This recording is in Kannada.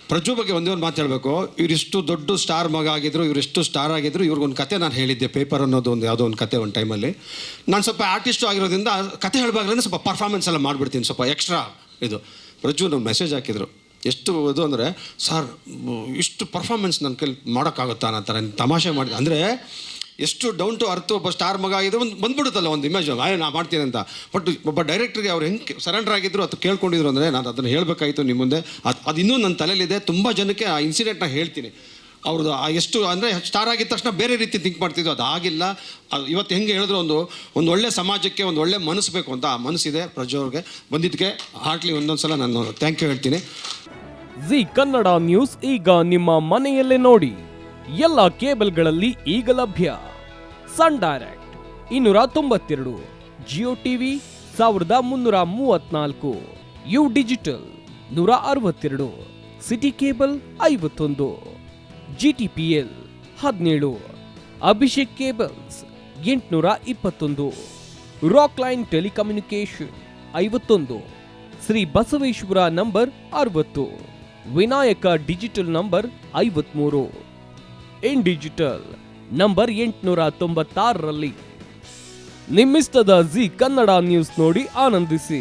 ಪ್ರಜ್ವಲ್ ಬಗ್ಗೆ ಒಂದೇ ಒಂದು ಮಾತು ಹೇಳಬೇಕು. ಇವರಿಷ್ಟು ದೊಡ್ಡ ಸ್ಟಾರ್ ಮಗ ಆಗಿದ್ರು, ಇವರಿಷ್ಟು ಸ್ಟಾರ್ ಆಗಿದ್ರು. ಇವ್ರಿಗೊಂದು ಕತೆ ನಾನು ಹೇಳಿದ್ದೆ, ಪೇಪರ್ ಅನ್ನೋದು ಒಂದು ಯಾವುದೋ ಒಂದು ಕತೆ ಒಂದು ಟೈಮಲ್ಲಿ. ನಾನು ಸ್ವಲ್ಪ ಆರ್ಟಿಸ್ಟು ಆಗಿರೋದ್ರಿಂದ ಕತೆ ಹೇಳಬಾರ್ದಂದ್ರೆ ಸ್ವಲ್ಪ ಪರ್ಫಾರ್ಮೆನ್ಸ್ ಎಲ್ಲ ಮಾಡಿಬಿಡ್ತೀನಿ, ಸ್ವಲ್ಪ ಎಕ್ಸ್ಟ್ರಾ ಇದು. ಪ್ರಜ್ವಲ್ ಒಂದು ಮೆಸೇಜ್ ಹಾಕಿದ್ರು, ಎಷ್ಟು ಇದು ಅಂದರೆ, ಸರ್ ಇಷ್ಟು ಪರ್ಫಾರ್ಮೆನ್ಸ್ ನನ್ನ ಕೈಲಿ ಮಾಡೋಕ್ಕಾಗುತ್ತಾ ಅನ್ನೋ ಥರ ತಮಾಷೆ ಮಾಡಿದೆ. ಅಂದರೆ ಎಷ್ಟು ಡೌನ್ ಟು ಅರ್ತ್ ಒಬ್ಬ ಸ್ಟಾರ್ ಮಗ ಆಗಿದ್ರೆ ಒಂದು ಬಂದ್ಬಿಡುತ್ತಲ್ಲ ಒಂದು ಇಮೇಜ್, ನಾ ಮಾಡ್ತೀನಿ ಅಂತ. ಬಟ್ ಒಬ್ಬ ಡೈರೆಕ್ಟ್ರಿಗೆ ಅವ್ರು ಹೆಂಗೆ ಸರೆಂಡರ್ ಆಗಿದ್ರು ಅದು ಕೇಳ್ಕೊಂಡಿದ್ರು ಅಂದರೆ ನಾನು ಅದನ್ನು ಹೇಳಬೇಕಾಯಿತು ನಿಮ್ಮ ಮುಂದೆ. ಅದು ಇನ್ನೂ ನನ್ನ ತಲೆಯಲ್ಲಿದೆ. ತುಂಬ ಜನಕ್ಕೆ ಆ ಇನ್ಸಿಡೆಂಟ್ನ ಹೇಳ್ತೀನಿ. ಅವ್ರದ್ದು ಎಷ್ಟು ಅಂದರೆ ಸ್ಟಾರ್ ಆಗಿದ ತಕ್ಷಣ ಬೇರೆ ರೀತಿ ಥಿಂಕ್ ಮಾಡ್ತಿದ್ರು, ಅದು ಆಗಿಲ್ಲ. ಇವತ್ತು ಹೆಂಗೆ ಹೇಳಿದ್ರು, ಒಂದು ಒಳ್ಳೆ ಸಮಾಜಕ್ಕೆ ಒಂದು ಒಳ್ಳೆ ಮನಸ್ಸು ಬೇಕು ಅಂತ, ಆ ಮನಸ್ಸಿದೆ ಪ್ರಜ್ವಲ್ಗೆ. ಬಂದಿದ್ದಕ್ಕೆ ಹಾರ್ಟ್ಲಿ ಒಂದೊಂದು ಸಲ ನಾನು ಥ್ಯಾಂಕ್ ಯು ಹೇಳ್ತೀನಿ. ಜಿ ಕನ್ನಡ ನ್ಯೂಸ್ ಈಗ ನಿಮ್ಮ ಮನೆಯಲ್ಲೇ ನೋಡಿ. ಎಲ್ಲ ಕೇಬಲ್ಗಳಲ್ಲಿ ಈಗ ಲಭ್ಯ. Sun Direct 292, Jio TV 1334, U digital 162, Siti cable 51, GTPL 17, Abhishek cables 821, Rockline telecommunication 51, Shri Basaveshwara number 60, Vinayaka digital number 53, in digital number 896ರಲ್ಲಿ. ನಿಮ್ಮಿಸ್ತದ ಜಿ ಕನ್ನಡ ನ್ಯೂಸ್ ನೋಡಿ ಆನಂದಿಸಿ.